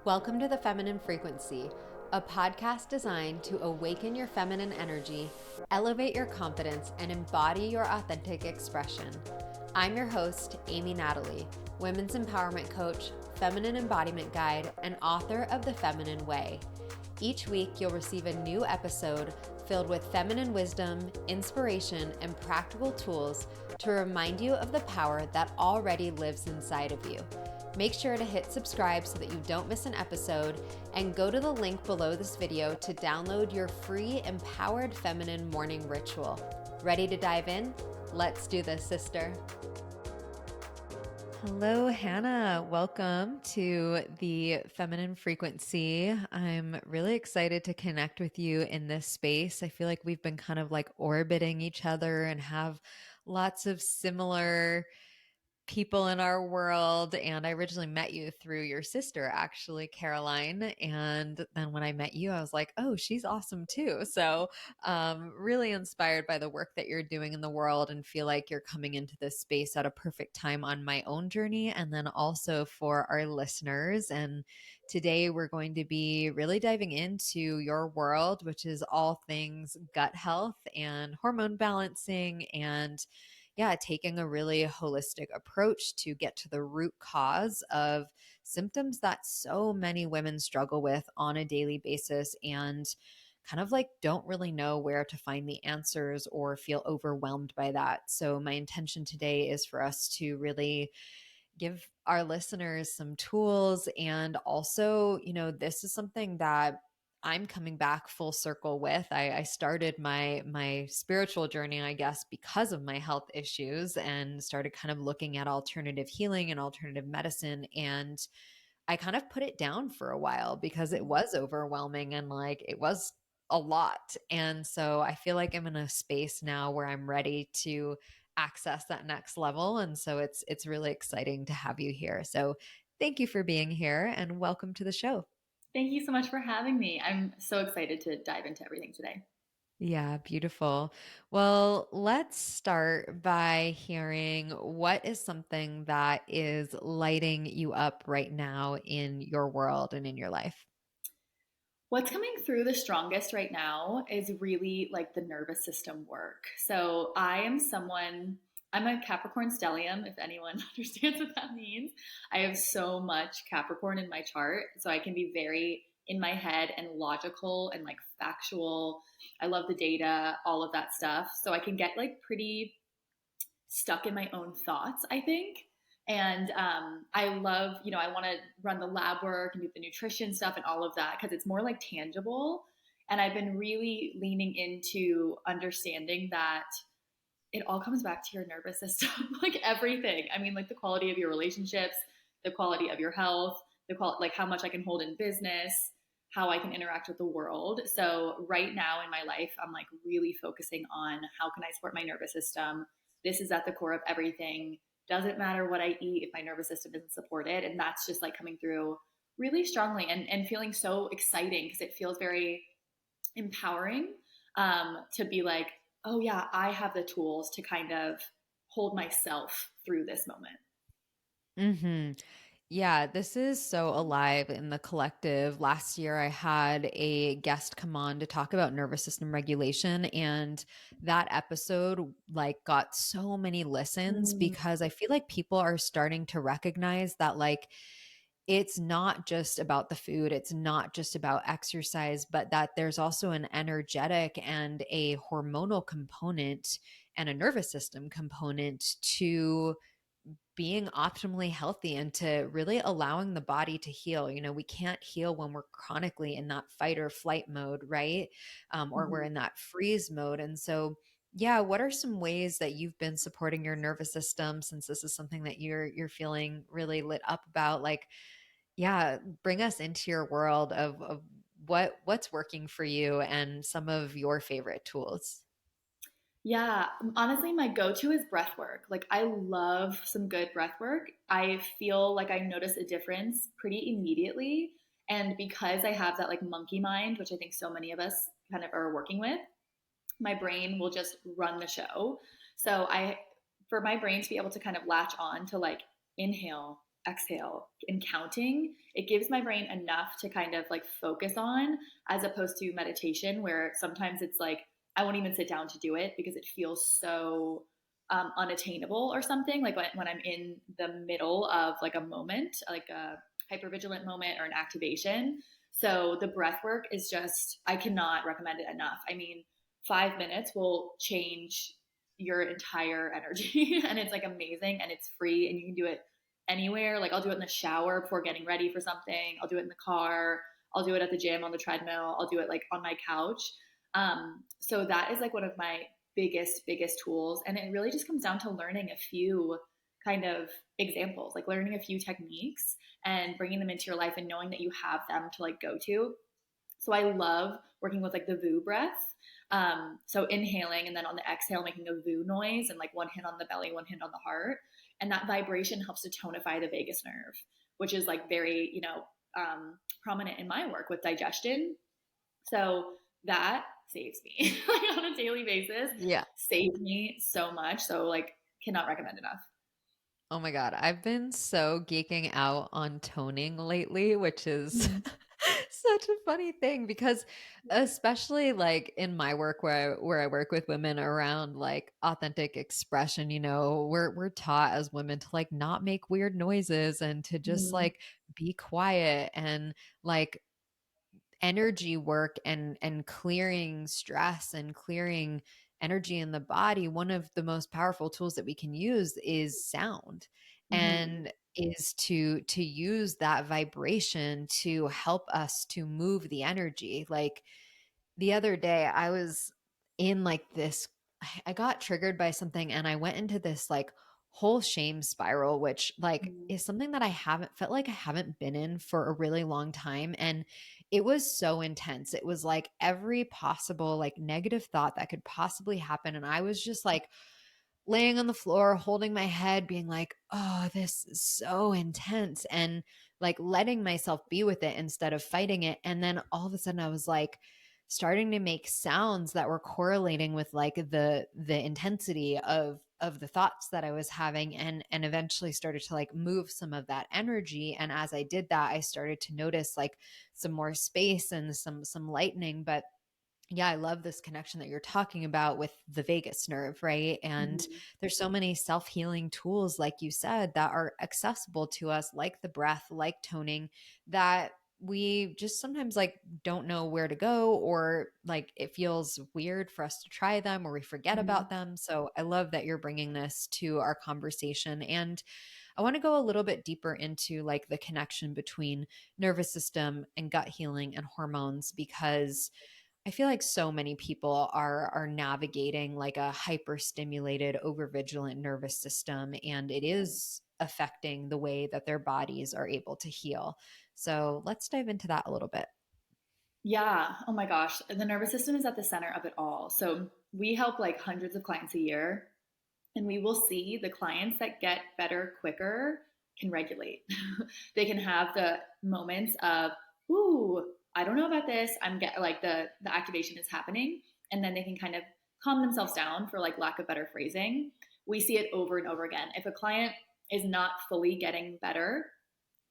Welcome to the Feminine Frequency, a podcast designed to awaken your feminine energy, elevate your confidence, and embody your authentic expression. I'm your host, Amy Natalie, women's empowerment coach, feminine embodiment guide, and author of The Feminine Way. Each week, you'll receive a new episode filled with feminine wisdom, inspiration, and practical tools to remind you of the power that already lives inside of you. Make sure to hit subscribe so that you don't miss an episode, and go to the link below this video to download your free Empowered Feminine Morning Ritual. Ready to dive in? Let's do this, sister. Hello, Hannah. Welcome to the Feminine Frequency. I'm really excited to connect with you in this space. I feel like we've been kind of like orbiting each other and have lots of similar people in our world. And I originally met you through your sister, actually, Caroline. And then when I met you, I was like, oh, she's awesome too. So really inspired by the work that you're doing in the world, and feel like you're coming into this space at a perfect time on my own journey, and then also for our listeners. And today we're going to be really diving into your world, which is all things gut health and hormone balancing, and taking a really holistic approach to get to the root cause of symptoms that so many women struggle with on a daily basis, and kind of like don't really know where to find the answers or feel overwhelmed by that. So my intention today is for us to really give our listeners some tools. And also, this is something that I'm coming back full circle with. I started my spiritual journey, I guess, because of my health issues, and started kind of looking at alternative healing and alternative medicine. And I kind of put it down for a while because it was overwhelming, and like it was a lot. And so I feel like I'm in a space now where I'm ready to access that next level. And so it's really exciting to have you here. So thank you for being here, and welcome to the show. Thank you so much for having me. I'm so excited to dive into everything today. Yeah, beautiful. Well, let's start by hearing what is something that is lighting you up right now in your world and in your life. What's coming through the strongest right now is really like the nervous system work. So I'm a Capricorn stellium, if anyone understands what that means. I have so much Capricorn in my chart. So I can be very in my head and logical and like factual. I love the data, all of that stuff. So I can get like pretty stuck in my own thoughts, I think. And I love, I want to run the lab work and do the nutrition stuff and all of that because it's more like tangible. And I've been really leaning into understanding that it all comes back to your nervous system, like everything. I mean, like the quality of your relationships, the quality of your health, like how much I can hold in business, how I can interact with the world. So right now in my life, I'm like really focusing on how can I support my nervous system. This is at the core of everything. Doesn't matter what I eat if my nervous system isn't supported. And that's just like coming through really strongly and feeling so exciting because it feels very empowering to be like, oh yeah, I have the tools to kind of hold myself through this moment. Hmm. Yeah, this is so alive in the collective. Last year, I had a guest come on to talk about nervous system regulation, and that episode like got so many listens Mm. because I feel like people are starting to recognize that like it's not just about the food, it's not just about exercise, but that there's also an energetic and a hormonal component and a nervous system component to being optimally healthy and to really allowing the body to heal. We can't heal when we're chronically in that fight or flight mode, right? Or we're Mhm. in that freeze mode. And so, yeah, what are some ways that you've been supporting your nervous system, since this is something that you're feeling really lit up about? Like, yeah, bring us into your world of what's working for you and some of your favorite tools. Yeah, honestly, my go-to is breath work. Like, I love some good breath work. I feel like I notice a difference pretty immediately. And because I have that like monkey mind, which I think so many of us kind of are working with, my brain will just run the show. So for my brain to be able to kind of latch on to like inhale, exhale and counting, it gives my brain enough to kind of like focus on, as opposed to meditation where sometimes it's like I won't even sit down to do it because it feels so unattainable or something. Like when I'm in the middle of like a moment, like a hypervigilant moment or an activation. So the breath work is just, I cannot recommend it enough. I mean, 5 minutes will change your entire energy and it's like amazing and it's free and you can do it anywhere. Like I'll do it in the shower before getting ready for something. I'll do it in the car. I'll do it at the gym on the treadmill. I'll do it like on my couch. So that is like one of my biggest tools. And it really just comes down to learning a few kind of examples, like learning a few techniques and bringing them into your life and knowing that you have them to like go to. So I love working with like the VU breath. So inhaling and then on the exhale, making a VU noise and like one hand on the belly, one hand on the heart. And that vibration helps to tonify the vagus nerve, which is like very, prominent in my work with digestion. So that saves me like on a daily basis, Yeah. saves me so much. So like cannot recommend enough. Oh my God. I've been so geeking out on toning lately, which is Mhm. such a funny thing because especially like in my work where I work with women around like authentic expression, we're taught as women to like not make weird noises and to just Mhm. like be quiet and like energy work and clearing stress and clearing energy in the body. One of the most powerful tools that we can use is sound, Mhm. and is to use that vibration to help us to move the energy. Like the other day I was in like this, I got triggered by something and I went into this like whole shame spiral, which like Mhm. is something that I haven't felt like I haven't been in for a really long time. And it was so intense. It was like every possible like negative thought that could possibly happen. And I was just like laying on the floor, holding my head, being like, oh, this is so intense. And like letting myself be with it instead of fighting it. And then all of a sudden I was like, starting to make sounds that were correlating with like the intensity of the thoughts that I was having, and eventually started to like move some of that energy. And as I did that, I started to notice like some more space and some lightening. But yeah, I love this connection that you're talking about with the vagus nerve, right? And Mhm. there's so many self-healing tools, like you said, that are accessible to us, like the breath, like toning, that we just sometimes like don't know where to go, or like it feels weird for us to try them, or we forget Mhm. about them. So I love that you're bringing this to our conversation. And I want to go a little bit deeper into like the connection between nervous system and gut healing and hormones, because I feel like so many people are navigating like a hyperstimulated, overvigilant nervous system, and it is affecting the way that their bodies are able to heal. So let's dive into that a little bit. Yeah. Oh my gosh. The nervous system is at the center of it all. So we help like hundreds of clients a year, and we will see the clients that get better quicker can regulate. They can have the moments of, ooh, I don't know about this. I'm get like the activation is happening. And then they can kind of calm themselves down, for like lack of better phrasing. We see it over and over again. If a client is not fully getting better,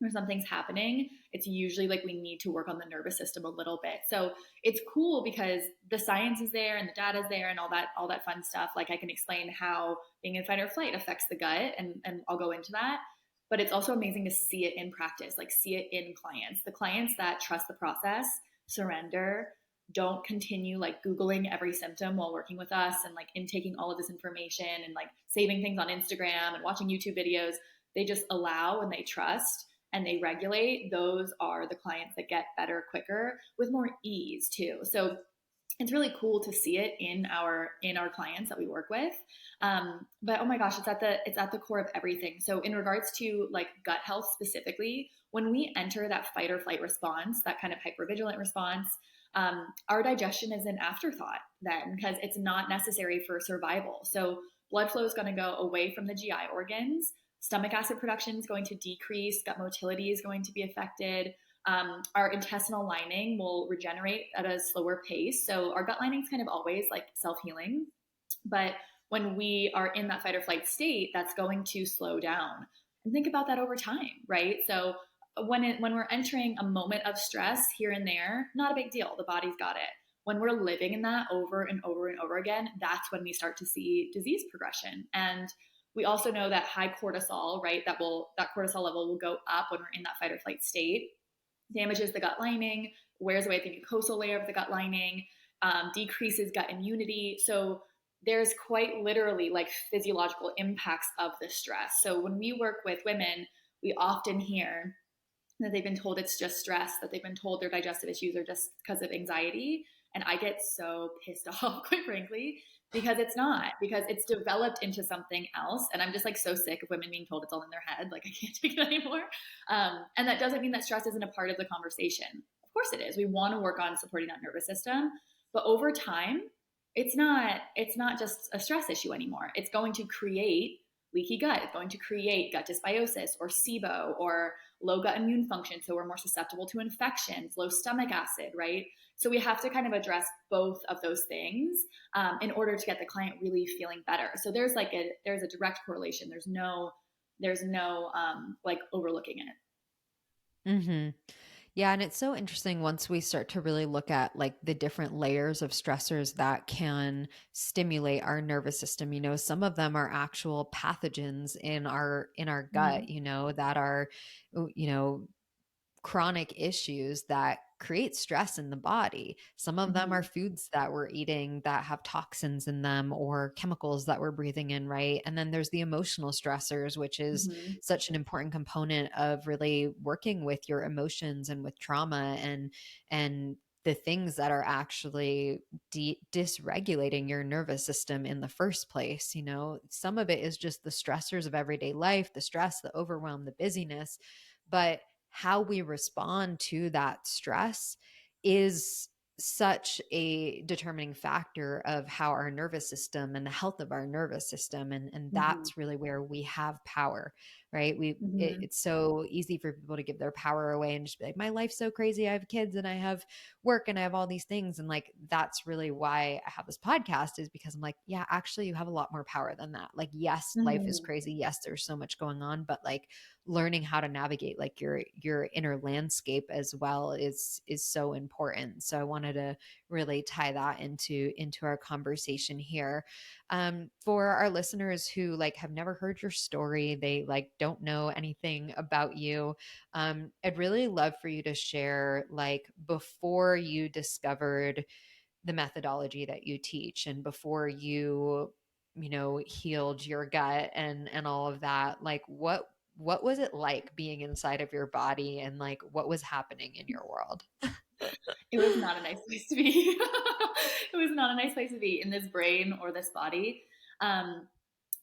or something's happening, it's usually like we need to work on the nervous system a little bit. So it's cool because the science is there and the data is there and all that fun stuff. Like I can explain how being in fight or flight affects the gut, and I'll go into that. But it's also amazing to see it in practice, like see it in clients. The clients that trust the process, surrender, don't continue like Googling every symptom while working with us and like intaking all of this information and like saving things on Instagram and watching YouTube videos. They just allow and they trust and they regulate. Those are the clients that get better quicker with more ease too. So it's really cool to see it in our clients that we work with. But oh my gosh, it's at the core of everything. So in regards to like gut health specifically, when we enter that fight or flight response, that kind of hypervigilant response, our digestion is an afterthought then, because it's not necessary for survival. So blood flow is going to go away from the GI organs. Stomach acid production is going to decrease. Gut motility is going to be affected. Our intestinal lining will regenerate at a slower pace. So our gut lining is kind of always like self healing. But when we are in that fight or flight state, that's going to slow down. And think about that over time, right? So when we're entering a moment of stress here and there, not a big deal. The body's got it. When we're living in that over and over and over again, that's when we start to see disease progression. And we also know that high cortisol, right? That cortisol level will go up when we're in that fight or flight state, damages the gut lining, wears away the mucosal layer of the gut lining, decreases gut immunity. So there's quite literally like physiological impacts of the stress. So when we work with women, we often hear that they've been told it's just stress, that they've been told their digestive issues are just because of anxiety. And I get so pissed off, quite frankly, because it's not, because it's developed into something else. And I'm just like so sick of women being told it's all in their head. Like I can't take it anymore. And that doesn't mean that stress isn't a part of the conversation. Of course it is. We want to work on supporting that nervous system. But over time, it's not just a stress issue anymore. It's going to create leaky gut. It's going to create gut dysbiosis or SIBO or low gut immune function. So we're more susceptible to infections, low stomach acid, right? So we have to kind of address both of those things in order to get the client really feeling better. So there's a direct correlation. There's no like overlooking it. Hmm. Yeah, and it's so interesting once we start to really look at like the different layers of stressors that can stimulate our nervous system. Some of them are actual pathogens in our Mm-hmm. gut, that are, you know, chronic issues that create stress in the body. Some of them Mm-hmm. are foods that we're eating that have toxins in them or chemicals that we're breathing in, right? And then there's the emotional stressors, which is Mm-hmm. such an important component of really working with your emotions and with trauma and the things that are actually dysregulating your nervous system in the first place. Some of it is just the stressors of everyday life, the stress, the overwhelm, the busyness, but how we respond to that stress is such a determining factor of how our nervous system and the health of our nervous system, and Mm-hmm. that's really where we have power, right? Mm-hmm. It's so easy for people to give their power away and just be like, my life's so crazy, I have kids and I have work and I have all these things. And like that's really why I have this podcast, is because I'm like, yeah, actually you have a lot more power than that. Like, yes, life is Mm-hmm. crazy, yes, there's so much going on, but like learning how to navigate like your inner landscape as well is so important. So I wanted to really tie that into our conversation here. For our listeners who like have never heard your story, they like don't know anything about you, I'd really love for you to share like before you discovered the methodology that you teach and before you healed your gut and all of that, like what was it like being inside of your body and like what was happening in your world? It was not a nice place to be. It was not a nice place to be in this brain or this body. Um,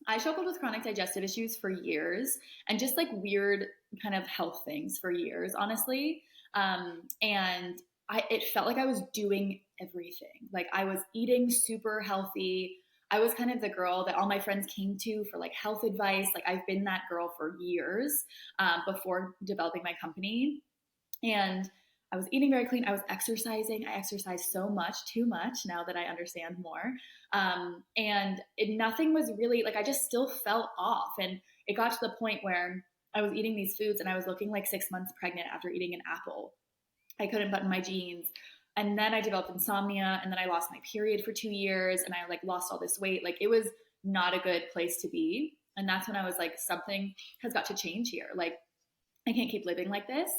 I struggled with chronic digestive issues for years and just like weird kind of health things for years, honestly. And it felt like I was doing everything. Like I was eating super healthy. I was kind of the girl that all my friends came to for like health advice. Like I've been that girl for years before developing my company. And I was eating very clean. I was exercising. I exercised so much, too much now that I understand more. Nothing was really like, I just still felt off. And it got to the point where I was eating these foods and I was looking like 6 months pregnant after eating an apple. I couldn't button my jeans. And then I developed insomnia and then I lost my period for 2 years and I like lost all this weight. Like it was not a good place to be. And that's when I was like, something has got to change here. Like I can't keep living like this.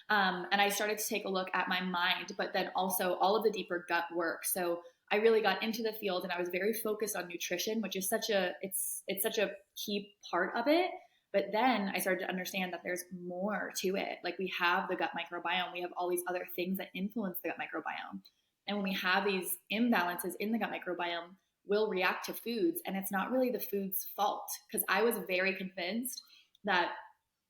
And I started to take a look at my mind, but then also all of the deeper gut work. So I really got into the field and I was very focused on nutrition, which is it's such a key part of it. But then I started to understand that there's more to it. Like we have the gut microbiome, we have all these other things that influence the gut microbiome. And when we have these imbalances in the gut microbiome, we'll react to foods and it's not really the food's fault. Because I was very convinced that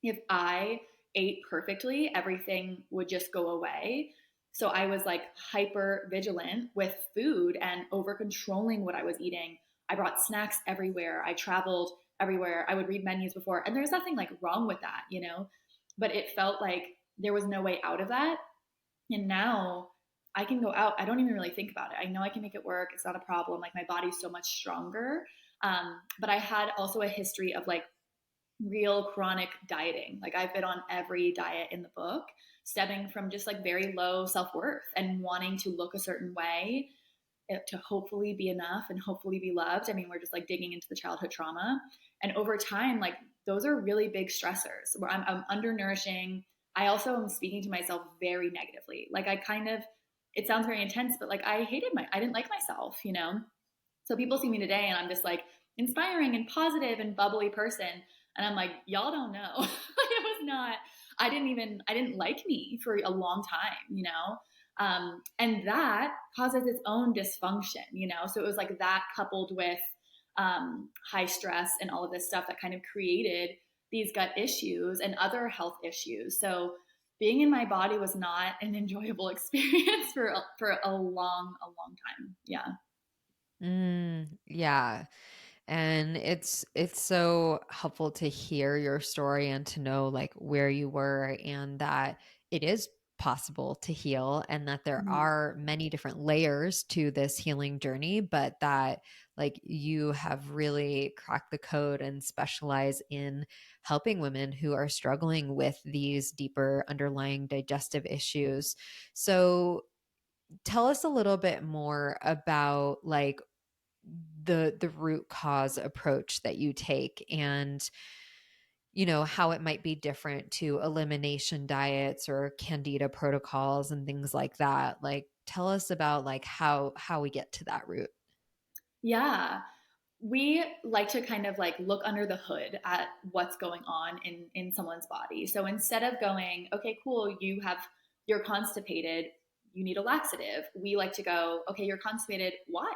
if I ate perfectly, everything would just go away. So I was like hyper vigilant with food and over controlling what I was eating. I brought snacks everywhere. I traveled everywhere. I would read menus before. And there's nothing like wrong with that. But it felt like there was no way out of that. And now I can go out. I don't even really think about it. I know I can make it work. It's not a problem. Like my body's so much stronger. But I had also a history of like real chronic dieting. Like I've been on every diet in the book, stemming from just like very low self-worth and wanting to look a certain way to hopefully be enough and hopefully be loved. I mean, we're just like digging into the childhood trauma. And over time, like those are really big stressors where I'm undernourishing. I also am speaking to myself very negatively. Like I kind of, it sounds very intense, but like I didn't like myself, you know? So people see me today and I'm just like inspiring and positive and bubbly person. And I'm like, y'all don't know. It was not, I didn't like me for a long time, you know? And that causes its own dysfunction, you know? So it was like that coupled with high stress and all of this stuff that kind of created these gut issues and other health issues. So being in my body was not an enjoyable experience for a long time. Yeah. Yeah. And it's so helpful to hear your story and to know like where you were and that it is possible to heal and that there Mhm. are many different layers to this healing journey, but that like you have really cracked the code and specialize in helping women who are struggling with these deeper underlying digestive issues. So tell us a little bit more about like the root cause approach that you take and how it might be different to elimination diets or candida protocols and things like that. Like tell us about like how we get to that root. Yeah. We like to kind of like look under the hood at what's going on in someone's body. So instead of going, okay, cool, you're constipated, you need a laxative. We like to go, okay, you're constipated, why?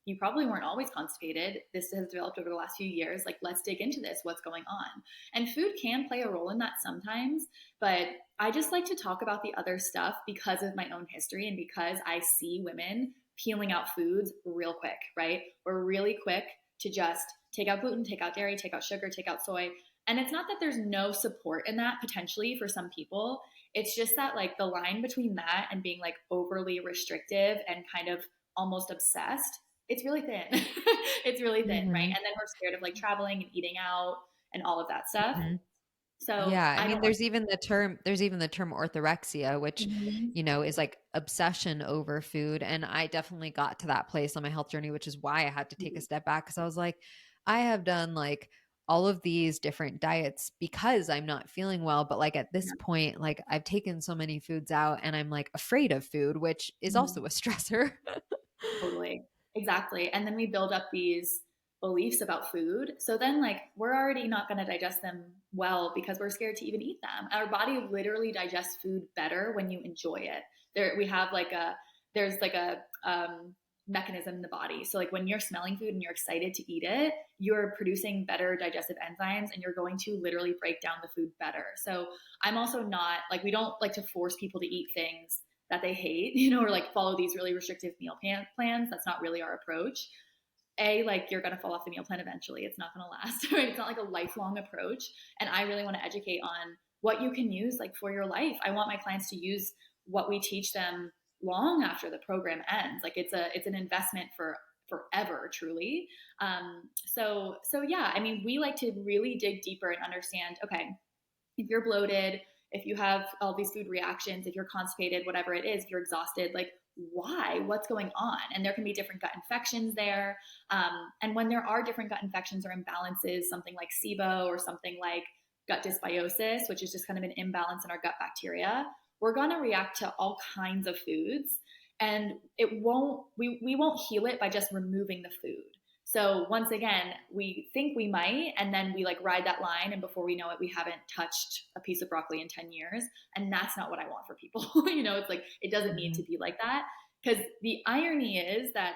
You probably weren't always constipated. This has developed over the last few years. Like, let's dig into this. What's going on? And food can play a role in that sometimes, but I just like to talk about the other stuff because of my own history and because I see women peeling out foods real quick, right? Or really quick to just take out gluten, take out dairy, take out sugar, take out soy. And it's not that there's no support in that potentially for some people. It's just that like the line between that and being like overly restrictive and kind of almost obsessed, it's really thin. It's really thin, right? Hmm. And then we're scared of like traveling and eating out and all of that stuff. Hmm. So Yeah, I I mean don't want there's even the term orthorexia, which, to. is like obsession over food. And I definitely got to that place on my health journey, which is why I had to take a step back because I was like, I have done like all of these different diets because I'm not feeling well. But like at this point, like I've taken so many foods out and I'm like afraid of food, which is Mhm. also a stressor. Totally. Exactly. And then we build up these beliefs about food. So then, like, we're already not going to digest them well because we're scared to even eat them. Our body literally digests food better when you enjoy it. We have like there's like a mechanism in the body. So, like, when you're smelling food and you're excited to eat it, you're producing better digestive enzymes and you're going to literally break down the food better. So, I'm also not like, we don't like to force people to eat things that they hate, or like follow these really restrictive meal plans. That's not really our approach. Like you're going to fall off the meal plan eventually. It's not going to last, right? It's not like a lifelong approach. And I really want to educate on what you can use like for your life. I want my clients to use what we teach them long after the program ends. Like it's an investment for forever, truly. So yeah, I mean, we like to really dig deeper and understand, okay, if you're bloated, if you have all these food reactions, if you're constipated, whatever it is, if you're exhausted, like why? What's going on? And there can be different gut infections there. And when there are different gut infections or imbalances, something like SIBO or something like gut dysbiosis, which is just kind of an imbalance in our gut bacteria, we're going to react to all kinds of foods. And we won't heal it by just removing the food. So once again, we think we might, and then we like ride that line, and before we know it, we haven't touched a piece of broccoli in 10 years. And that's not what I want for people. It's like it doesn't need Mhm. to be like that. Because the irony is that,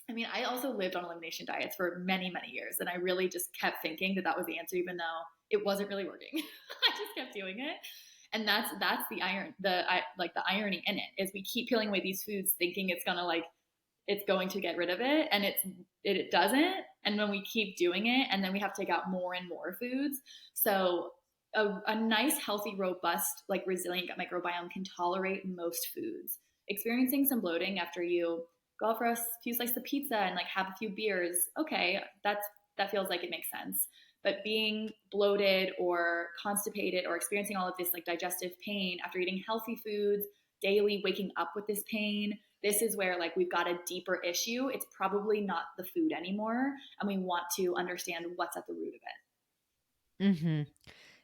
I mean, I also lived on elimination diets for many, many years, and I really just kept thinking that that was the answer, even though it wasn't really working. I just kept doing it. And that's the irony in it is we keep peeling away these foods thinking it's going to get rid of it, and it doesn't. And when we keep doing it, and then we have to take out more and more foods. So a nice healthy robust like resilient gut microbiome can tolerate most foods. Experiencing some bloating after you go out for a few slices of pizza and like have a few beers, okay, that feels like it makes sense. but being bloated or constipated or experiencing all of this like digestive pain after eating healthy foods daily, waking up with this pain, this is where like we've got a deeper issue. It's probably not the food anymore, and we want to understand what's at the root of Hmm.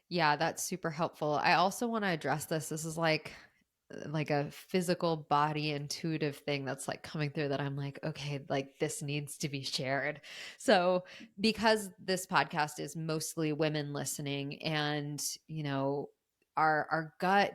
Yeah, that's super helpful. I also want to address this. This is like a physical body intuitive thing that's like coming through that I'm like, okay, like this needs to be shared. So, because this podcast is mostly women listening and, our gut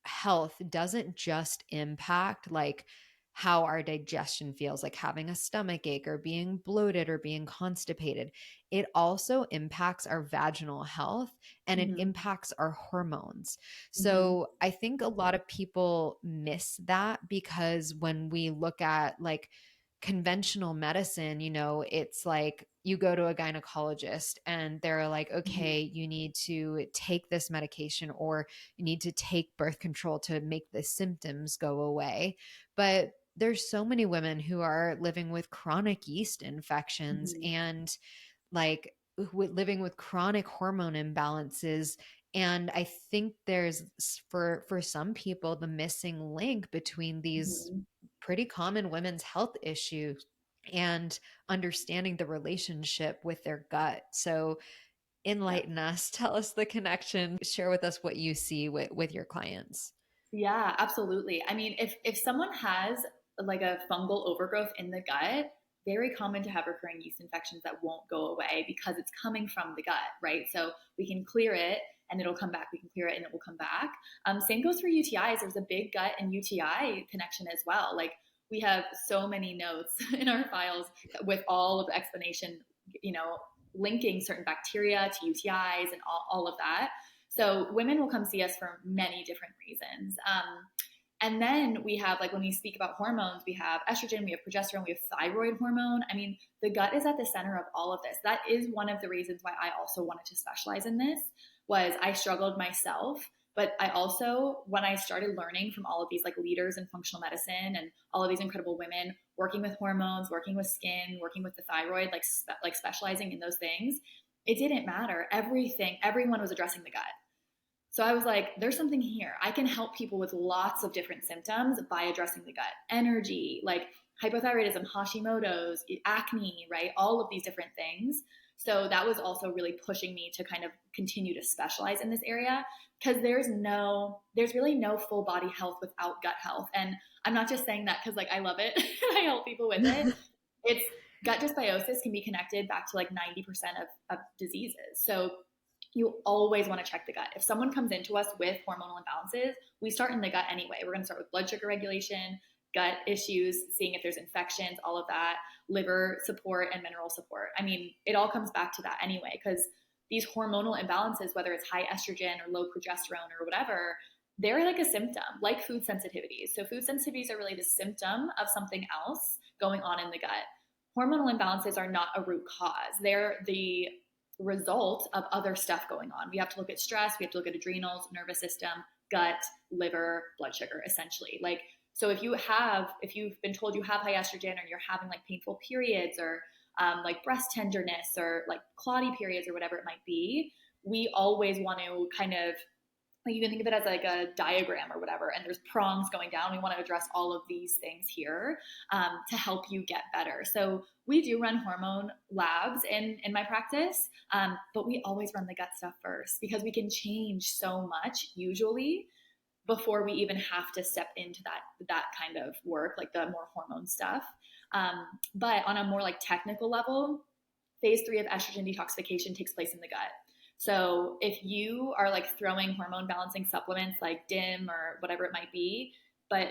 health doesn't just impact like how our digestion feels, like having a stomach ache or being bloated or being constipated. It also impacts our vaginal health and it. it Mm-hmm. impacts our hormones. Mm-hmm. So I think a lot of people miss that because when we look at like conventional medicine, it's like you go to a gynecologist and they're like, Mm-hmm. okay, you need to take this medication or you need to take birth control to make the symptoms go away. But there's so many women who are living with chronic yeast infections Mm-hmm. and like living with chronic hormone imbalances. And I think there's for some people the missing link between these Mm-hmm. pretty common women's health issues and understanding the relationship with their gut. So Yeah. enlighten us, tell us the connection, share with us what you see with your clients. Yeah, absolutely. I mean, if someone has like a fungal overgrowth in the gut, very common to have recurring yeast infections that won't go away because it's coming from the gut, right? So we can clear it and it'll come back. We can clear it and it will come back. Same goes for UTIs. There's a big gut and UTI connection as well. Like we have so many notes in our files with all of the explanation, you know, linking certain bacteria to UTIs and all of that. So women will come see us for many different reasons. And then we have, like, when we speak about hormones, we have estrogen, we have progesterone, we have thyroid hormone. I mean, the gut is at the center of all of this. That is one of the reasons why I also wanted to specialize in this. Was I struggled myself, but I also, when I started learning from all of these like leaders in functional medicine and all of these incredible women working with hormones, working with skin, working with the thyroid, like specializing in those things, it didn't matter. Everyone was addressing the gut. So I was like, there's something here. I can help people with lots of different symptoms by addressing the gut. Energy, like hypothyroidism, Hashimoto's, acne, right? All of these different things. So that was also really pushing me to kind of continue to specialize in this area because there's really no full body health without gut health. And I'm not just saying that because like I love it and I help people with it. It's gut dysbiosis can be connected back to like 90% of diseases. So you always want to check the gut. If someone comes into us with hormonal imbalances, we start in the gut anyway. We're going to start with blood sugar regulation, gut issues, seeing if there's infections, all of that, liver support, and mineral support. I mean, it all comes back to that anyway, because these hormonal imbalances, whether it's high estrogen or low progesterone or whatever, they're like a symptom, like food sensitivities. So, food sensitivities are really the symptom of something else going on in the gut. Hormonal imbalances are not a root cause, they're the result of other stuff going on. We have to look at stress, we have to look at adrenals, nervous system, gut, liver, blood sugar, essentially. Like, so if you've been told you have high estrogen or you're having like painful periods or like breast tenderness or like clotty periods or whatever it might be, we always want to kind of like you can think of it as like a diagram or whatever, and there's prongs going down. We want to address all of these things here to help you get better. So we do run hormone labs in my practice, but we always run the gut stuff first because we can change so much usually before we even have to step into that kind of work, like the more hormone stuff. But on a more like technical level, phase 3 of estrogen detoxification takes place in the gut. So if you are like throwing hormone balancing supplements like DIM or whatever it might be, but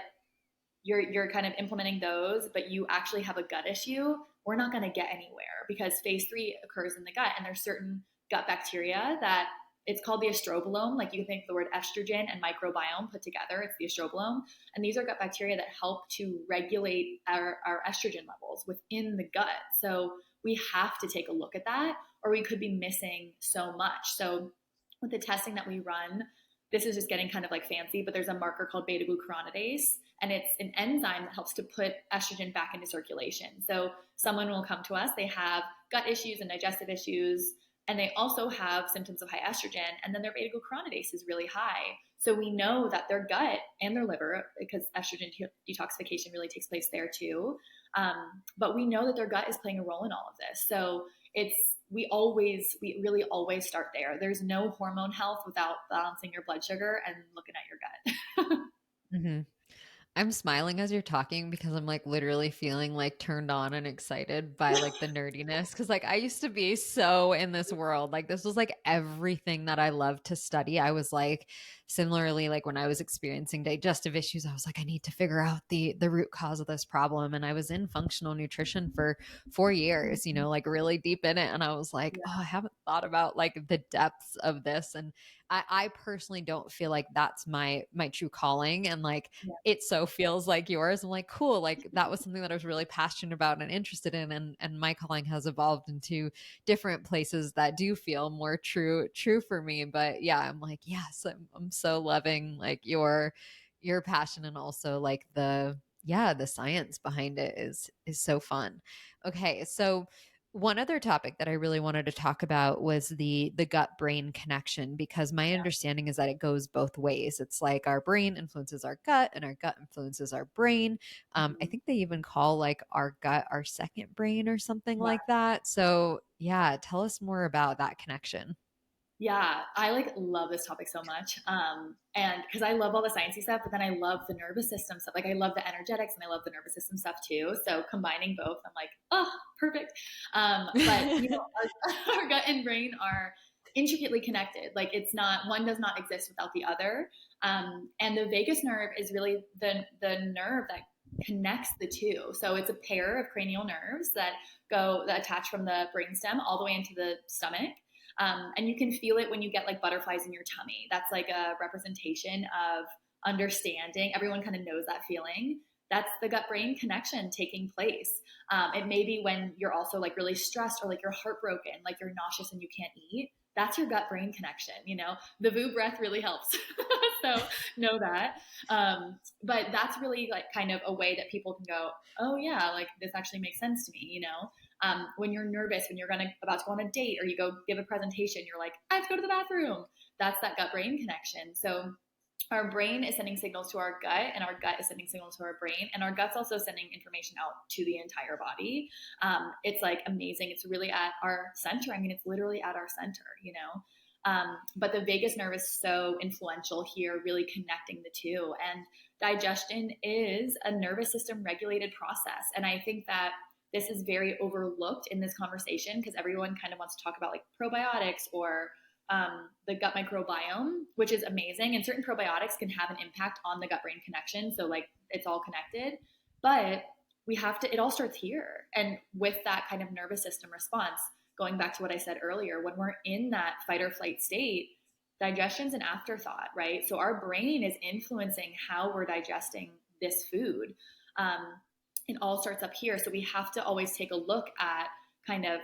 you're kind of implementing those, but you actually have a gut issue, we're not going to get anywhere because phase 3 occurs in the gut, and there's certain gut bacteria that it's called the estrobolome. Like you think the word estrogen and microbiome put together, it's the estrobolome. And these are gut bacteria that help to regulate our estrogen levels within the gut. So we have to take a look at that, or we could be missing so much. So with the testing that we run, this is just getting kind of like fancy, but there's a marker called beta glucuronidase, and it's an enzyme that helps to put estrogen back into circulation. So someone will come to us, they have gut issues and digestive issues, and they also have symptoms of high estrogen, and then their beta glucuronidase is really high. So we know that their gut and their liver, because estrogen detoxification really takes place there too. But we know that their gut is playing a role in all of this. So it's we really always start there. There's no hormone health without balancing your blood sugar and looking at your gut. Mhm. I'm smiling as you're talking because I'm like literally feeling like turned on and excited by like the nerdiness. Cause like I used to be so in this world. Like this was like everything that I loved to study. I was like similarly like when I was experiencing digestive issues, I was like, I need to figure out the root cause of this problem. And I was in functional nutrition for 4 years, like really deep in it. And I was like, oh, Yeah, I haven't thought about like the depths of this. And I personally don't feel like that's my true calling. And like yeah, it so feels like yours. I'm like, cool. Like that was something that I was really passionate about and interested in. And my calling has evolved into different places that do feel more true for me. But yeah, I'm like, yes, I'm so loving like your passion and also like the science behind it is so fun. Okay. So one other topic that I really wanted to talk about was the gut brain connection because my understanding is that it goes both ways. It's like our brain influences our gut and our gut influences our brain. I mhm, think they even call like our gut our second brain or something yeah. like that. So, yeah, tell us more about that connection. Yeah, I like love this topic so much. And because I love all the sciencey stuff, but then I love the nervous system stuff. Like I love the energetics and I love the nervous system stuff too. So combining both, I'm like, oh, perfect. But our gut and brain are intricately connected. Like it's not one does not exist without the other. And the vagus nerve is really the nerve that connects the two. So it's a pair of cranial nerves that attach from the brainstem all the way into the stomach. And you can feel it when you get like butterflies in your tummy. That's like a representation of understanding. Everyone kind of knows that feeling. That's the gut brain connection taking place. It may be when you're also like really stressed or like you're heartbroken, like you're nauseous and you can't eat. That's your gut brain connection. The VU breath really helps. So know that. But that's really like kind of a way that people can go, oh yeah, like this actually makes sense to me. When you're nervous, when you're about to go on a date or you go give a presentation, you're like, I have to go to the bathroom. That's that gut brain connection. So our brain is sending signals to our gut, and our gut is sending signals to our brain, and our gut's also sending information out to the entire body. It's like amazing. It's really at our center. I mean, it's literally at our center. But the vagus nerve is so influential here, really connecting the two. And digestion is a nervous system regulated process. And I think that this is very overlooked in this conversation because everyone kind of wants to talk about like probiotics or the gut microbiome, which is amazing. And certain probiotics can have an impact on the gut brain connection. So, like, it's all connected. But it all starts here. And with that kind of nervous system response, going back to what I said earlier, when we're in that fight or flight state, digestion's an afterthought, right? So, our brain is influencing how we're digesting this food. Um, it all starts up here. So, we have to always take a look at kind of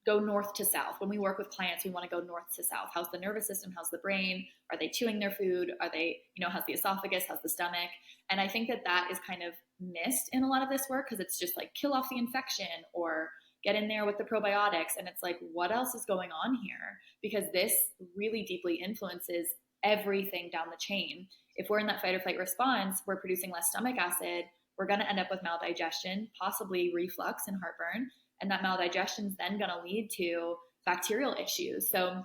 go north to south. When we work with clients, we want to go north to south. How's the nervous system? How's the brain? Are they chewing their food? Are they, how's the esophagus? How's the stomach? And I think that is kind of missed in a lot of this work because it's just like kill off the infection or get in there with the probiotics. And it's like, what else is going on here? Because this really deeply influences everything down the chain. If we're in that fight or flight response, we're producing less stomach acid. We're going to end up with maldigestion, possibly reflux and heartburn, and that maldigestion is then going to lead to bacterial issues. So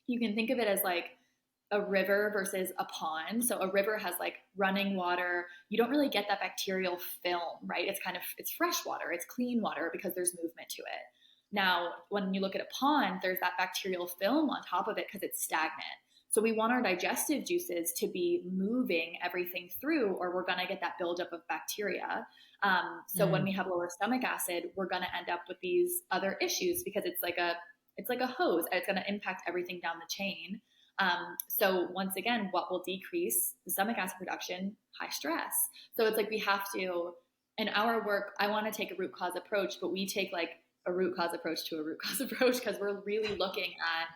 you can think of it as like a river versus a pond. So a river has like running water. You don't really get that bacterial film, right? It's fresh water, it's clean water because there's movement to it. Now, when you look at a pond, there's that bacterial film on top of it because it's stagnant. So we want our digestive juices to be moving everything through, or we're going to get that buildup of bacteria. So when Mm, we have lower stomach acid, we're going to end up with these other issues because it's like a hose. It's going to impact everything down the chain. So once again, what will decrease the stomach acid production? High stress. So it's like we have to, in our work, I want to take a root cause approach, but we take like a root cause approach to a root cause approach because we're really looking at,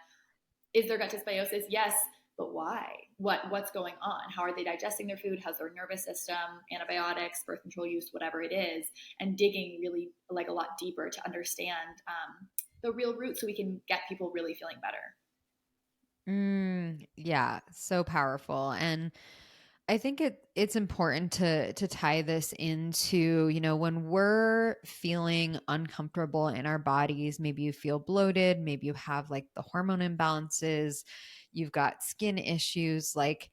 is there gut dysbiosis? Yes, but why? What's going on? How are they digesting their food? How's their nervous system? Antibiotics, birth control use, whatever it is, and digging really like a lot deeper to understand the real root so we can get people really feeling better. Yeah, so powerful. And I think it's important to tie this into, when we're feeling uncomfortable in our bodies, maybe you feel bloated, maybe you have like the hormone imbalances, you've got skin issues, like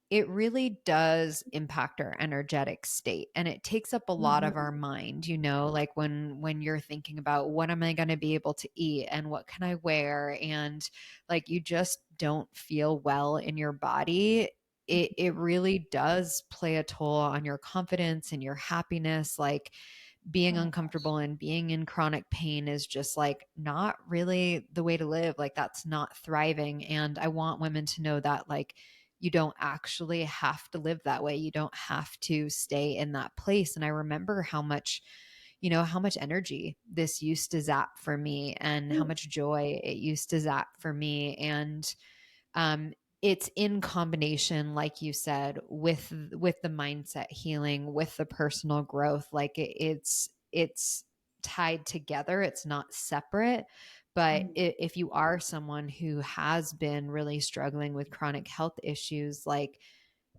it really does impact our energetic state, and it takes up a lot of our Mm-hmm. mind, like when you're thinking about what am I going to be able to eat and what can I wear, and like you just don't feel well in your body. It really does play a toll on your confidence and your happiness. Like being Oh my gosh. uncomfortable and being in chronic pain is just like not really the way to live. Like that's not thriving. And I want women to know that like you don't actually have to live that way. You don't have to stay in that place. And I remember how much energy this used to zap for me and how Mm. much joy it used to zap for me. And um, it's in combination, like you said, with the mindset healing, with the personal growth. Like it's tied together. It's not separate. But Mhm. if you are someone who has been really struggling with chronic health issues, like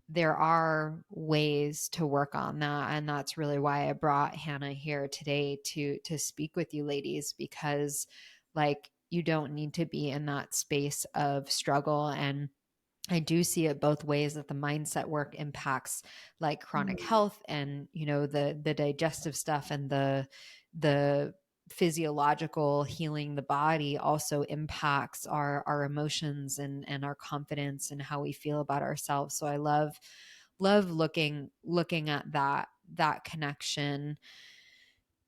there are ways to work on that, and that's really why I brought Hannah here today to speak with you ladies, because like you don't need to be in that space of struggle. And I do see it both ways, that the mindset work impacts like chronic Mhm. health and the digestive stuff, and the physiological healing the body also impacts our emotions and our confidence and how we feel about ourselves. So I love looking at that connection.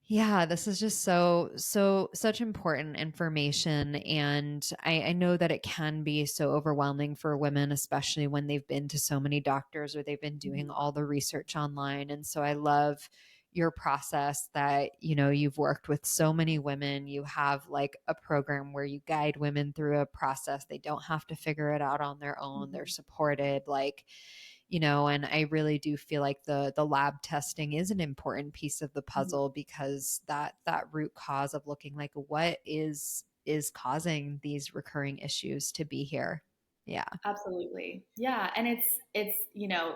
Yeah, this is just such important information. And I know that it can be so overwhelming for women, especially when they've been to so many doctors or they've been doing Mhm. all the research online. And so I love your process that, you've worked with so many women. You have like a program where you guide women through a process. They don't have to figure it out on their own. They're Mhm. supported. Like, and I really do feel like the lab testing is an important piece of the Mhm. puzzle, because that root cause of looking like what is causing these recurring issues to be here. Yeah. Absolutely. Yeah, and it's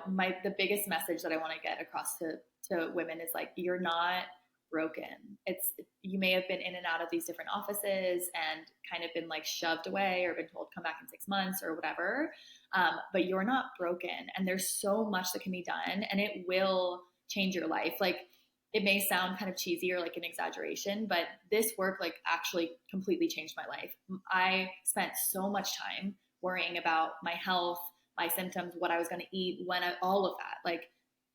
my the biggest message that I want to get across to women is like you're not broken. It's you may have been in and out of these different offices and kind of been like shoved away or been told come back in 6 months or whatever, but you're not broken. And there's so much that can be done, and it will change your life. Like it may sound kind of cheesy or like an exaggeration, but this work like actually completely changed my life. I spent so much time worrying about my health, my symptoms, what I was going to eat, all of that. Like,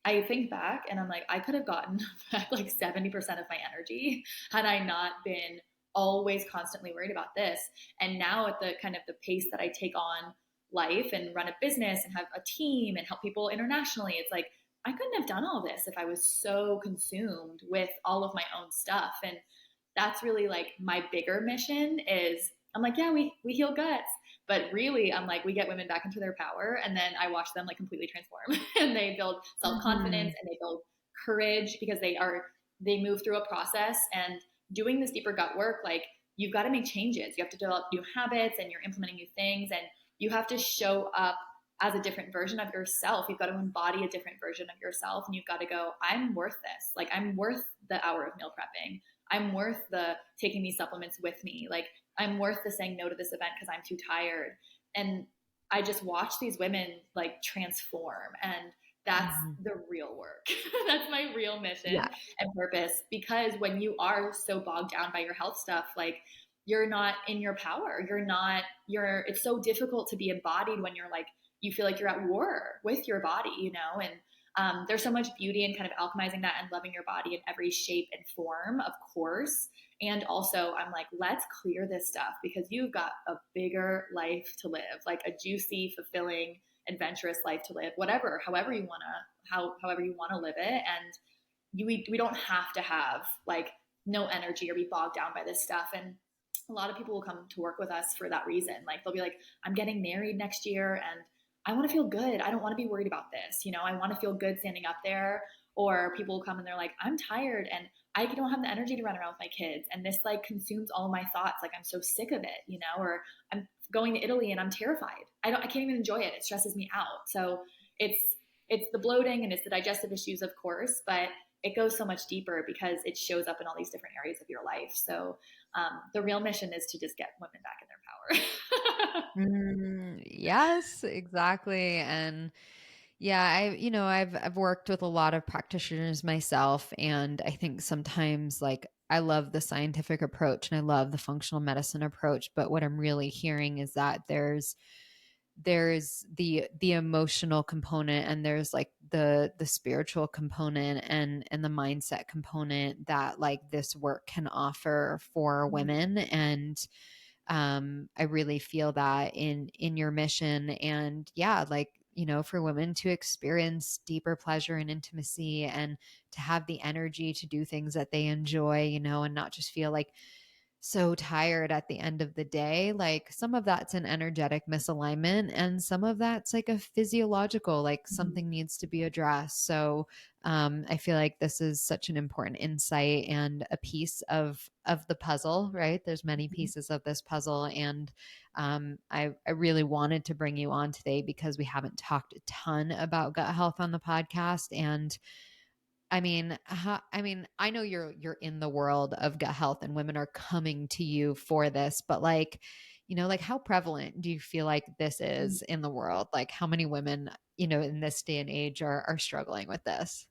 I think back and I'm like, I could have gotten back like 70% of my energy had I not been always constantly worried about this. And now at the kind of the pace that I take on life and run a business and have a team and help people internationally, it's like, I couldn't have done all this if I was so consumed with all of my own stuff. And that's really like my bigger mission is I'm like, yeah, we heal guts. But really, I'm like, we get women back into their power, and then I watch them like completely transform, and they build self confidence Mhm. and they build courage because they move through a process and doing this deeper gut work. Like you've got to make changes, you have to develop new habits, and you're implementing new things, and you have to show up as a different version of yourself. You've got to embody a different version of yourself, and you've got to go, I'm worth this. Like I'm worth the hour of meal prepping. I'm worth the taking these supplements with me. Like I'm worth the saying no to this event because I'm too tired. And I just watch these women like transform, and that's Mhm. the real work. That's my real Yeah. mission and purpose, because when you are so bogged down by your health stuff, like you're not in your power. It's so difficult to be embodied when you're like you feel like you're at war with your body, and there's so much beauty in kind of alchemizing that and loving your body in every shape and form, of course. And also, I'm like, let's clear this stuff because you've got a bigger life to live, like a juicy, fulfilling, adventurous life to live, whatever, however you want to live it. And we don't have to have like no energy or be bogged down by this stuff. And a lot of people will come to work with us for that reason. Like they'll be like, I'm getting married next year and I want to feel good. I don't want to be worried about this. I want to feel good standing up there. Or people will come and they're like, I'm tired and I don't have the energy to run around with my kids. And this like consumes all of my thoughts. Like I'm so sick of it, you know, or I'm going to Italy and I'm terrified. I can't even enjoy it. It stresses me out. So it's, it's the bloating and it's the digestive issues, of course, but it goes so much deeper because it shows up in all these different areas of your life. So the real mission is to just get women back in their power. Yes, exactly. And yeah, I've worked with a lot of practitioners myself, and I think sometimes like I love the scientific approach and I love the functional medicine approach, but what I'm really hearing is that there's the emotional component, and there's like the spiritual component and the mindset component that like this work can offer for women. And I really feel that in your mission. And yeah, like, for women to experience deeper pleasure and intimacy, and to have the energy to do things that they enjoy, and not just feel like so tired at the end of the day. Like some of that's an energetic misalignment, and some of that's like a physiological, like Mhm. something needs to be addressed. So I feel like this is such an important insight and a piece of the puzzle, right? There's many Mhm. pieces of this puzzle. And I really wanted to bring you on today because we haven't talked a ton about gut health on the podcast. And I know you're in the world of gut health and women are coming to you for this, but like, like how prevalent do you feel like this is in the world? Like how many women, in this day and age are struggling with this?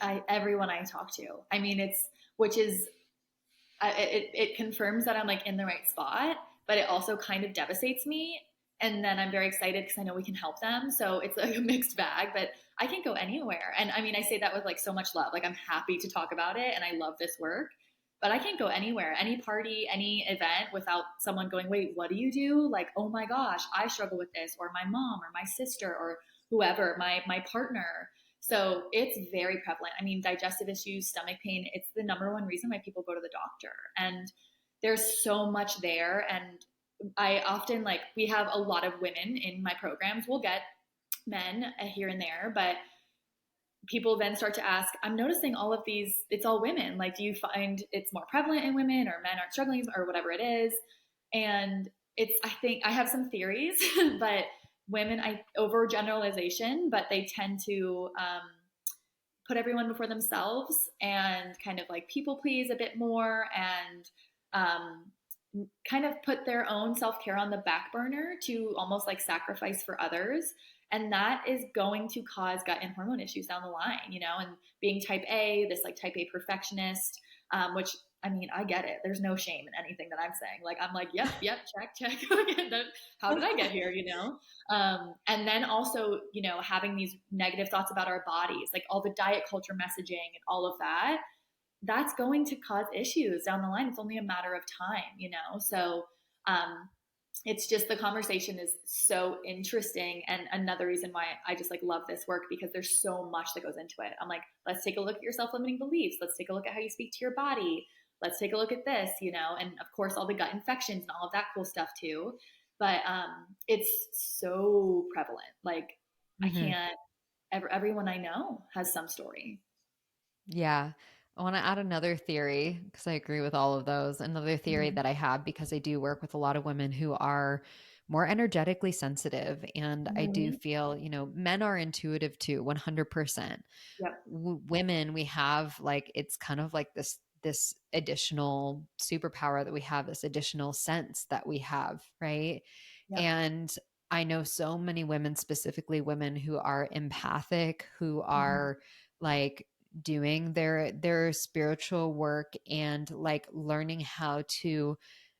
Everyone I talk to, I mean, it's, which is it confirms that I'm like in the right spot, but it also kind of devastates me. And then I'm very excited because I know we can help them. So it's like a mixed bag, but I can go anywhere. And I mean, I say that with like so much love. Like I'm happy to talk about it and I love this work, but I can't go anywhere, any party, any event without someone going, wait, what do you do? Like, oh my gosh, I struggle with this, or my mom or my sister or whoever, my partner. So it's very prevalent. I mean, digestive issues, stomach pain, it's the number one reason why people go to the doctor. And there's so much there. And I often like, we have a lot of women in my programs. We'll get men here and there, but people then start to ask, I'm noticing all of these, it's all women. Like, do you find it's more prevalent in women or men aren't struggling or whatever it is? And it's, I think I have some theories, but women, I overgeneralization, but they tend to put everyone before themselves and kind of like people please a bit more and um, kind of put their own self care on the back burner to almost like sacrifice for others. And that is going to cause gut and hormone issues down the line, and being type A, this like type A perfectionist, which I mean, I get it. There's no shame in anything that I'm saying. Like, I'm like, yep, yep, check, check. How did I get here, and then also, having these negative thoughts about our bodies, like all the diet culture messaging and all of that, that's going to cause issues down the line. It's only a matter of time. So um, it's just the conversation is so interesting. And another reason why I just like love this work because there's so much that goes into it. I'm like, let's take a look at your self limiting beliefs. Let's take a look at how you speak to your body. Let's take a look at this, and of course, all the gut infections and all of that cool stuff too. But it's so prevalent. Like, I Hmm. can't, everyone I know has some story. Yeah. I want to add another theory because I agree with all of those. Another theory Mm-hmm. that I have, because I do work with a lot of women who are more energetically sensitive. And I do Mm-hmm. feel, men are intuitive too, 100%. Yep. Women, we have like, it's kind of like this additional superpower that we have, this additional sense that we have, right? Yep. And I know so many women, specifically women who are empathic, who Mm-hmm. are like doing their spiritual work and like learning how to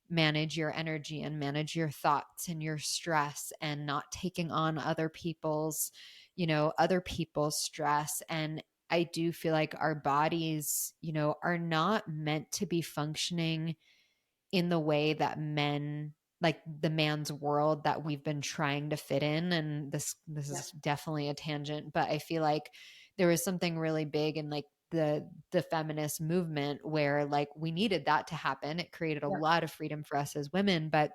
manage your energy and manage your thoughts and your stress, and not taking on other people's stress. And I do feel like our bodies, are not meant to be functioning in the way that men, like the man's world that we've been trying to fit in. And this Yep. is definitely a tangent, but I feel like there was something really big in like the feminist movement where like we needed that to happen. It created a Yep. lot of freedom for us as women, but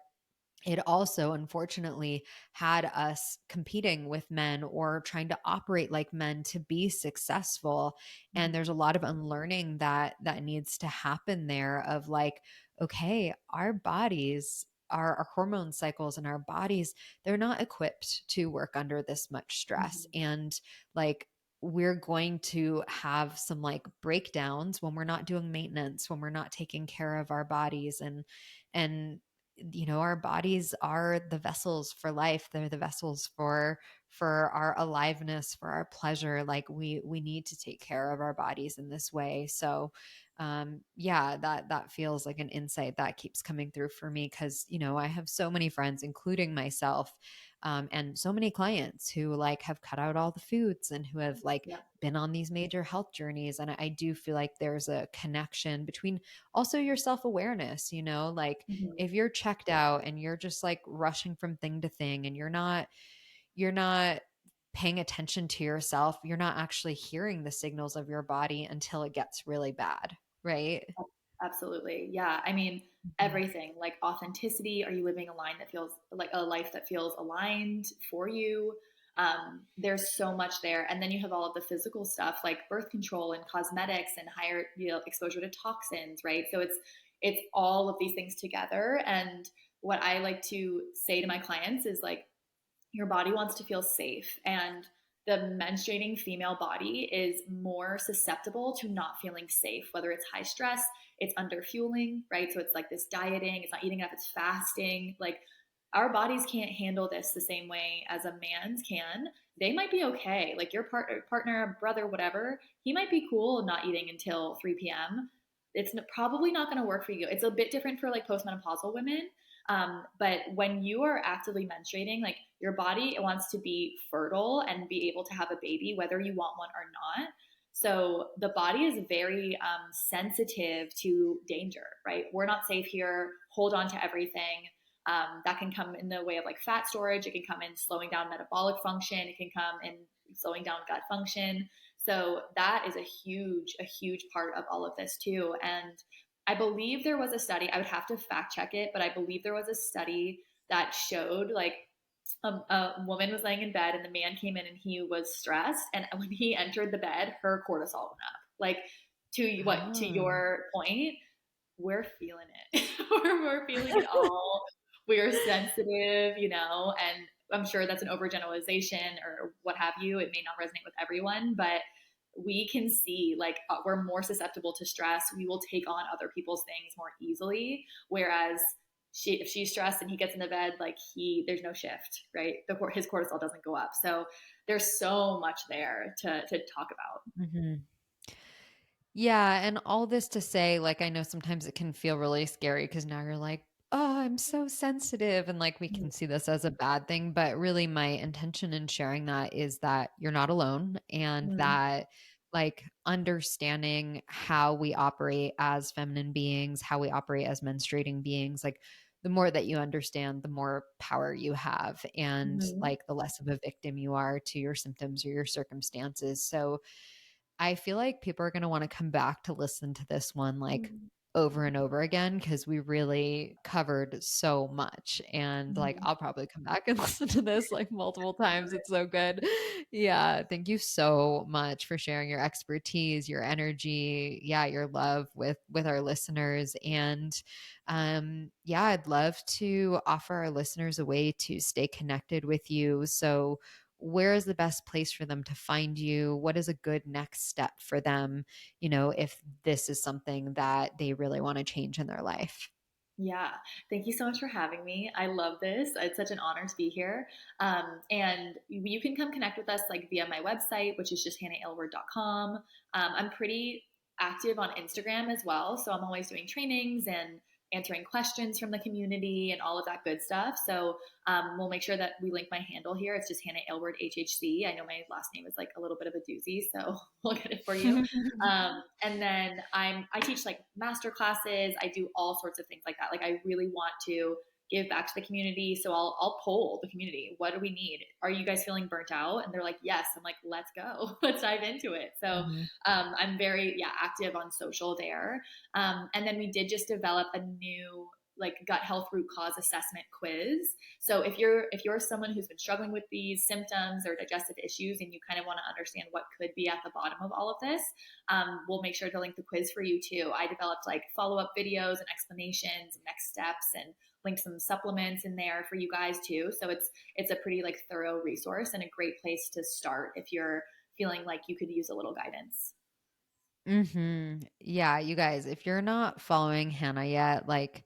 it also unfortunately had us competing with men or trying to operate like men to be successful. And there's a Mhm. lot of unlearning that needs to happen there of like, okay, our bodies, our hormone cycles and our bodies, they're not equipped to work under this much stress. Mhm. And like, we're going to have some like breakdowns when we're not doing maintenance, when we're not taking care of our bodies. And our bodies are the vessels for life. They're the vessels for our aliveness, for our pleasure. Like we need to take care of our bodies in this way. So yeah, that feels like an insight that keeps coming through for me, because I have so many friends, including myself, and so many clients who like have cut out all the foods and who have like Yeah. been on these major health journeys. And I do feel like there's a connection between also your self-awareness, like Mhm. if you're checked out and you're just like rushing from thing to thing and you're not paying attention to yourself, you're not actually hearing the signals of your body until it gets really bad, right? Absolutely. Yeah. I mean, Mhm. everything like authenticity. Are you living a line that feels like a life that feels aligned for you? There's so much there. And then you have all of the physical stuff like birth control and cosmetics and higher, exposure to toxins, right? So it's all of these things together. And what I like to say to my clients is like, your body wants to feel safe, and the menstruating female body is more susceptible to not feeling safe, whether it's high stress, it's under fueling, right? So it's like this dieting, it's not eating enough, it's fasting. Like our bodies can't handle this the same way as a man's can. They might be okay. Like your partner, brother, whatever, he might be cool not eating until 3 p.m. It's probably not going to work for you. It's a bit different for like postmenopausal women. But when you are actively menstruating, like your body, it wants to be fertile and be able to have a baby, whether you want one or not. So the body is very sensitive to danger, right? We're not safe here. Hold on to everything. That can come in the way of like fat storage. It can come in slowing down metabolic function. It can come in slowing down gut function. So that is a huge part of all of this too. And I believe there was a study, I would have to fact check it, but I believe there was a study that showed like a woman was laying in bed and the man came in and he was stressed. And when he entered the bed, her cortisol went up. Like to Oh. your point, we're feeling it. we're feeling it all. We're sensitive, and I'm sure that's an overgeneralization or what have you. It may not resonate with everyone, but we can see like we're more susceptible to stress. We will take on other people's things more easily. Whereas if she's stressed and he gets into bed, like there's no shift, right? His cortisol doesn't go up. So there's so much there to talk about. Mhm. Yeah, and all this to say, like, I know sometimes it can feel really scary because now you're like, oh, I'm so sensitive. And like, we Mhm. can see this as a bad thing. But really, my intention in sharing that is that you're not alone, and Mhm. that, like, understanding how we operate as feminine beings, how we operate as menstruating beings, like, the more that you understand, the more power you have, and Mhm. like, the less of a victim you are to your symptoms or your circumstances. So, I feel like people are going to want to come back to listen to this one like Mhm. over and over again, because we really covered so much. And like, Mhm. I'll probably come back and listen to this like multiple times. It's so good. Yeah. Thank you so much for sharing your expertise, your energy, yeah, your love with our listeners. And yeah, I'd love to offer our listeners a way to stay connected with you. So where is the best place for them to find you? What is a good next step for them, if this is something that they really want to change in their life? Yeah, thank you so much for having me. I love this. It's such an honor to be here. And you can come connect with us like via my website, which is just hannahaylward.com. I'm pretty active on Instagram as well. So I'm always doing trainings and answering questions from the community and all of that good stuff. So we'll make sure that we link my handle here. It's just Hannah Aylward HHC. I know my last name is like a little bit of a doozy, so we'll get it for you. And then I teach like master classes. I do all sorts of things like that. Like I really want to give back to the community. So I'll poll the community. What do we need? Are you guys feeling burnt out? And they're like, yes. I'm like, let's go. Let's dive into it. So Mhm. I'm very active on social there. And then we did just develop a new like gut health root cause assessment quiz. So if you're someone who's been struggling with these symptoms or digestive issues and you kind of want to understand what could be at the bottom of all of this, we'll make sure to link the quiz for you too. I developed like follow-up videos and explanations and next steps, and linked some supplements in there for you guys too. So it's a pretty like thorough resource and a great place to start if you're feeling like you could use a little guidance. Yeah, you guys, if you're not following Hannah yet, like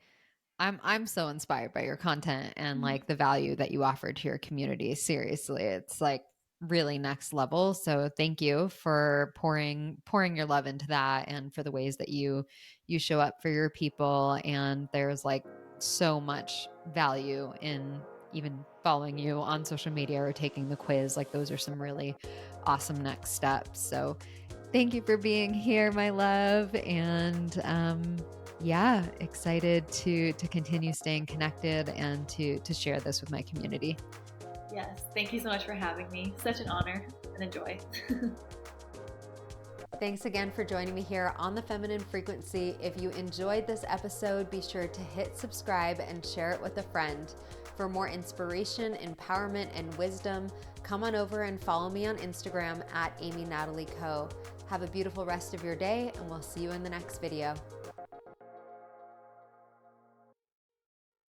I'm so inspired by your content and like the value that you offer to your community. Seriously, it's like really next level. So thank you for pouring your love into that and for the ways that you show up for your people. And there's like so much value in even following you on social media or taking the quiz. Like those are some really awesome next steps. So thank you for being here, my love. And yeah, excited to continue staying connected and to share this with my community. Yes, thank you so much for having me. Such an honor and a joy. Thanks again for joining me here on the Feminine Frequency. If you enjoyed this episode, be sure to hit subscribe and share it with a friend. For more inspiration, empowerment, and wisdom, come on over and follow me on Instagram at Amy Natalie Co. Have a beautiful rest of your day, and we'll see you in the next video.